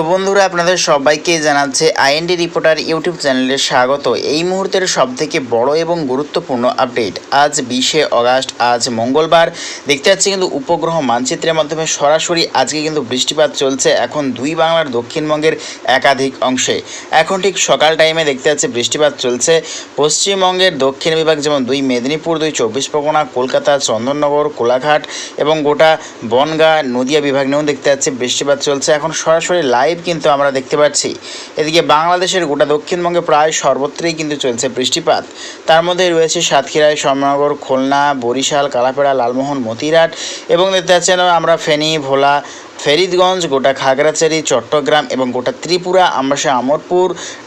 তো বন্ধুরা আপনাদের সবাইকে জানাচ্ছে আইএনডি রিপোর্টার ইউটিউব চ্যানেলে স্বাগত। এই মুহূর্তের সবথেকে বড় এবং গুরুত্বপূর্ণ আপডেট। আজ 20শে অগাস্ট, আজ মঙ্গলবার। দেখতে পাচ্ছি কিন্তু উপগ্রহ মানচিত্রের মাধ্যমে সরাসরি আজকে কিন্তু বৃষ্টিপাত চলছে এখন দুই বাংলার দক্ষিণবঙ্গের একাধিক অংশে। এখন ঠিক সকাল টাইমে দেখতে পাচ্ছি বৃষ্টিপাত চলছে পশ্চিমবঙ্গের দক্ষিণ বিভাগ, যেমন 2 মেদিনীপুর, 2 চব্বিশ পরগনা, কলকাতা, চন্দননগর, কোলাঘাট এবং গোটা বনগাঁ নদিয়া বিভাগ নিয়েও দেখতে পাচ্ছি বৃষ্টিপাত চলছে। এখন সরাসরি লাইভ কিন্তু আমরা দেখতে পাচ্ছি। এদিকে বাংলাদেশের গোটা দক্ষিণবঙ্গে প্রায় সর্বত্রই কিন্তু চলছে বৃষ্টিপাত। তার মধ্যে রয়েছে সাতক্ষীরায়, শ্যামনগর, খুলনা, বরিশাল, কালাপাড়া, লালমোহন, মতিরাট এবং দেখতে পাচ্ছেন আমরা ফেনী, ভোলা, ফরিদগঞ্জ, গোটা খাগড়াছড়ি, চট্টগ্রাম এবং গোটা ত্রিপুরা, আমবাসা, আমরপুর,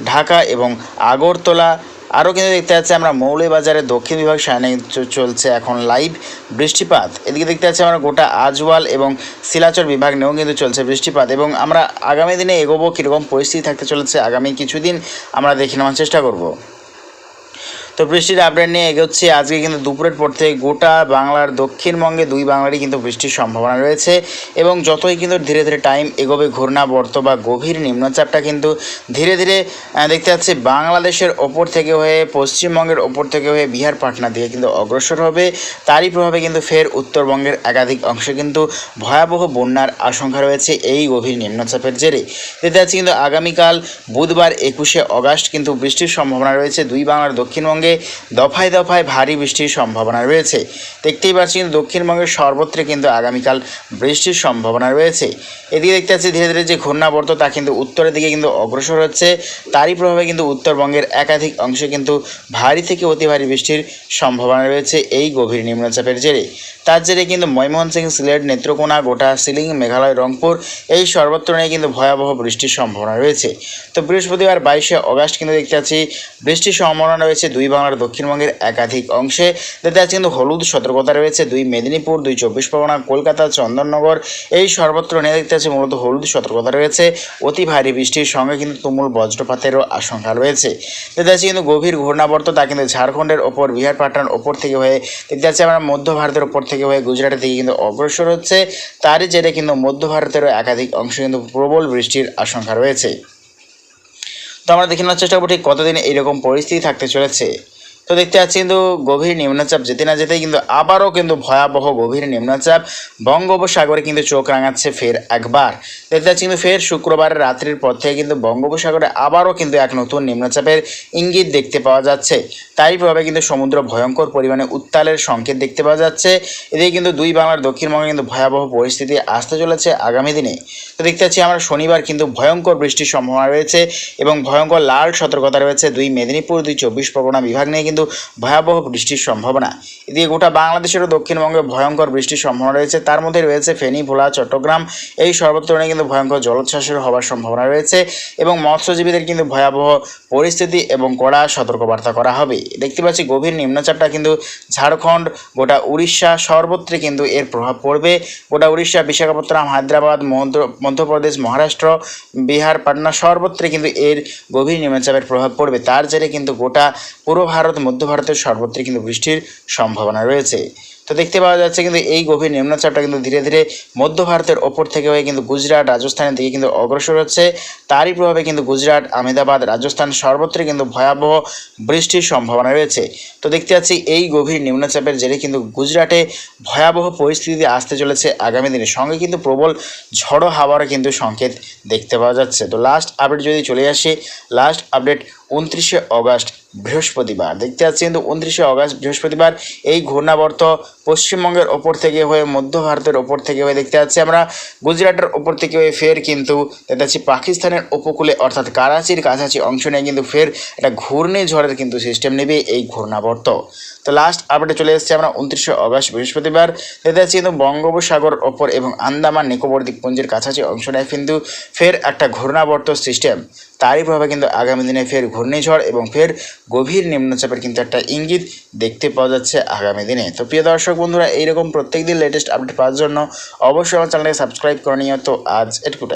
ঢাকা এবং আগরতলা। আরও কিন্তু দেখতে পাচ্ছি আমরা মৌলভীবাজারের দক্ষিণ বিভাগ সায়নে চলছে এখন লাইভ বৃষ্টিপাত। এদিকে দেখতে পাচ্ছি আমরা গোটা আজওয়াল এবং শিলাচর বিভাগ নিয়েও কিন্তু চলছে বৃষ্টিপাত। এবং আমরা আগামী দিনে এগোবো কীরকম পরিস্থিতি থাকতে চলেছে আগামী কিছুদিন আমরা দেখে নেওয়ার চেষ্টা করব। তো বৃষ্টির আপডেট নিয়ে এগোচ্ছি। আজকে কিন্তু দুপুরের পর থেকে গোটা বাংলার দক্ষিণবঙ্গে দুই বাংলারই কিন্তু বৃষ্টির সম্ভাবনা রয়েছে। এবং যতই কিন্তু ধীরে ধীরে টাইম এগোবে, ঘূর্ণাবর্ত বা গভীর নিম্নচাপটা কিন্তু ধীরে ধীরে দেখতে পাচ্ছি বাংলাদেশের ওপর থেকে হয়ে, পশ্চিমবঙ্গের ওপর থেকে হয়ে বিহার পাটনা দিকে কিন্তু অগ্রসর হবে। তারই প্রভাবে কিন্তু ফের উত্তরবঙ্গের একাধিক অংশে কিন্তু ভয়াবহ বন্যার আশঙ্কা রয়েছে এই গভীর নিম্নচাপের জেরে। দেখতে পাচ্ছি কিন্তু আগামীকাল বুধবার 21শে অগাস্ট কিন্তু বৃষ্টির সম্ভাবনা রয়েছে দুই বাংলার দক্ষিণবঙ্গে। দফায় দফায় ভারী বৃষ্টির সম্ভাবনা রয়েছে। দেখতেই পাচ্ছি কিন্তু দক্ষিণবঙ্গের সর্বত্র কিন্তু আগামীকাল বৃষ্টির সম্ভাবনা রয়েছে। এদিকে দেখতে পাচ্ছি ধীরে ধীরে যে ঘূর্ণাবর্ত তা কিন্তু উত্তরের দিকে কিন্তু অগ্রসর হচ্ছে। তারই প্রভাবে কিন্তু উত্তরবঙ্গের একাধিক অংশে কিন্তু ভারী থেকে অতি ভারী বৃষ্টির সম্ভাবনা রয়েছে এই গভীর নিম্নচাপের জেরে। তার জেরে কিন্তু ময়মনসিংহ, সিলেট, নেত্রকোনা, গোটা শিলিং, মেঘালয়, রংপুর এই সর্বত্র নিয়ে কিন্তু ভয়াবহ বৃষ্টির সম্ভাবনা রয়েছে। তো বৃহস্পতিবার 22শে অগাস্ট কিন্তু দেখতে পাচ্ছি বৃষ্টির সম্ভাবনা রয়েছে দুই বাংলার দক্ষিণবঙ্গের একাধিক অংশে। দেখতে পাচ্ছি কিন্তু হলুদ সতর্কতা রয়েছে 2 মেদিনীপুর, 2 চব্বিশ পরগনা, কলকাতা, চন্দননগর এই সর্বত্র নিয়ে দেখতে পাচ্ছি মূলত হলুদ সতর্কতা রয়েছে। অতি ভারী বৃষ্টির সঙ্গে কিন্তু তুমুল বজ্রপাতেরও আশঙ্কা রয়েছে। দেখতে পাচ্ছি কিন্তু গভীর ঘূর্ণাবর্ত তা কিন্তু ঝাড়খণ্ডের ওপর, বিহার পাটনার ওপর থেকে হয়ে দেখতে পাচ্ছি আমরা মধ্য ভারতের ওপর থেকে হয়ে গুজরাটের দিকে কিন্তু অগ্রসর হচ্ছে। তারই জেরে কিন্তু মধ্য ভারতেরও একাধিক অংশে কিন্তু প্রবল বৃষ্টির আশঙ্কা রয়েছে। তো আমরা দেখে নেওয়ার চেষ্টা করব ঠিক কতদিন এইরকম পরিস্থিতি থাকতে চলেছে। তো দেখতে পাচ্ছি কিন্তু গভীর নিম্নচাপ যেতে না যেতেই কিন্তু আবারও কিন্তু ভয়াবহ গভীর নিম্নচাপ বঙ্গোপসাগরে কিন্তু চোখ রাঙাচ্ছে ফের একবার। দেখতে পাচ্ছি কিন্তু ফের শুক্রবারের রাত্রির পর থেকে কিন্তু বঙ্গোপসাগরে আবারও কিন্তু এক নতুন নিম্নচাপের ইঙ্গিত দেখতে পাওয়া যাচ্ছে। তারই প্রভাবে কিন্তু সমুদ্র ভয়ঙ্কর পরিমাণে উত্তালের সংকেত দেখতে পাওয়া যাচ্ছে। এদিকে কিন্তু দুই বাংলার দক্ষিণবঙ্গে কিন্তু ভয়াবহ পরিস্থিতি আসতে চলেছে আগামী দিনে। তো দেখতে পাচ্ছি আমরা শনিবার কিন্তু ভয়ঙ্কর বৃষ্টির সম্ভাবনা রয়েছে এবং ভয়ঙ্কর লাল সতর্কতা রয়েছে 2 মেদিনীপুর, 2 চব্বিশ পরগনা বিভাগ নিয়ে কিন্তু ভয়াবহ বৃষ্টির সম্ভাবনা। এদিকে গোটা বাংলাদেশেরও দক্ষিণবঙ্গে ভয়ঙ্কর বৃষ্টির সম্ভাবনা রয়েছে। তার মধ্যে রয়েছে ফেনী, ভোলা, চট্টগ্রাম এই সর্বত্র নিয়ে কিন্তু ভয়ঙ্কর জলোচ্ছ্বাসের হওয়ার সম্ভাবনা রয়েছে এবং মৎস্যজীবীদের কিন্তু ভয়াবহ পরিস্থিতি এবং কড়া সতর্কবার্তা করা হবে। দেখতে পাচ্ছি গভীর নিম্নচাপটা কিন্তু ঝাড়খণ্ড, গোটা উড়িষ্যা সর্বত্র কিন্তু এর প্রভাব পড়বে। গোটা উড়িষ্যা, বিশাখাপত্তনম, হায়দ্রাবাদ, মধ্যপ্রদেশ, মহারাষ্ট্র, বিহার, পাটনা সর্বত্র কিন্তু এর গভীর নিম্নচাপের প্রভাব পড়বে। তার জেরে কিন্তু গোটা পূর্ব ভারত, মধ্য ভারতের সর্বত্র কিন্তু বৃষ্টির সম্ভাবনা রয়েছে। তো দেখতে পাওয়া যাচ্ছে কিন্তু এই গভীর নিম্নচাপটা কিন্তু ধীরে ধীরে মধ্য ভারতের ওপর থেকে হয়ে কিন্তু গুজরাট, রাজস্থানের দিকে কিন্তু অগ্রসর হচ্ছে। তারই প্রভাবে কিন্তু গুজরাট, আহমেদাবাদ, রাজস্থান সর্বত্র কিন্তু ভয়াবহ বৃষ্টির সম্ভাবনা রয়েছে। তো দেখতে পাচ্ছি এই গভীর নিম্নচাপের জেরে কিন্তু গুজরাটে ভয়াবহ পরিস্থিতি আসতে চলেছে আগামী দিনে। সঙ্গে কিন্তু প্রবল ঝড়ো হাওয়ারও কিন্তু সংকেত দেখতে পাওয়া যাচ্ছে। তো লাস্ট আপডেট যদি চলে আসে, লাস্ট আপডেট 29শে অগাস্ট বৃহস্পতিবার। দেখতে পাচ্ছি কিন্তু 29শে অগাস্ট বৃহস্পতিবার এই ঘূর্ণাবর্ত পশ্চিমবঙ্গের ওপর থেকে হয়ে, মধ্য ভারতের ওপর থেকে হয়ে দেখতে পাচ্ছি আমরা গুজরাটের ওপর থেকে হয়ে ফের কিন্তু দেখতে পাচ্ছি পাকিস্তানের উপকূলে অর্থাৎ করাচির কাছাকাছি অংশ নিয়ে কিন্তু ফের একটা ঘূর্ণিঝড়ের কিন্তু সিস্টেম নেবে এই ঘূর্ণাবর্ত। তো লাস্ট আপডেটে চলে এসেছি আমরা 29শে অগাস্ট বৃহস্পতিবার। দেখতে পাচ্ছি কিন্তু বঙ্গোপসাগর ওপর এবং আন্দামান নিকোবর দ্বীপপুঞ্জের কাছাকাছি অংশ নেয় কিন্তু ফের একটা ঘূর্ণাবর্ত সিস্টেম। তারই প্রভাবে কিন্তু আগামী দিনে ফের ঘূর্ণিঝড় এবং ফের গভীর নিম্নচাপের কিন্তু একটা ইঙ্গিত দেখতে পাওয়া যাচ্ছে আগামী দিনে। তো প্রিয় দর্শক বন্ধুরা, এইরকম প্রত্যেকদিন লেটেস্ট আপডেট পাওয়ার জন্য অবশ্যই আমার চ্যানেলকে সাবস্ক্রাইব করে নিও। তো আজ এটুকুটাই।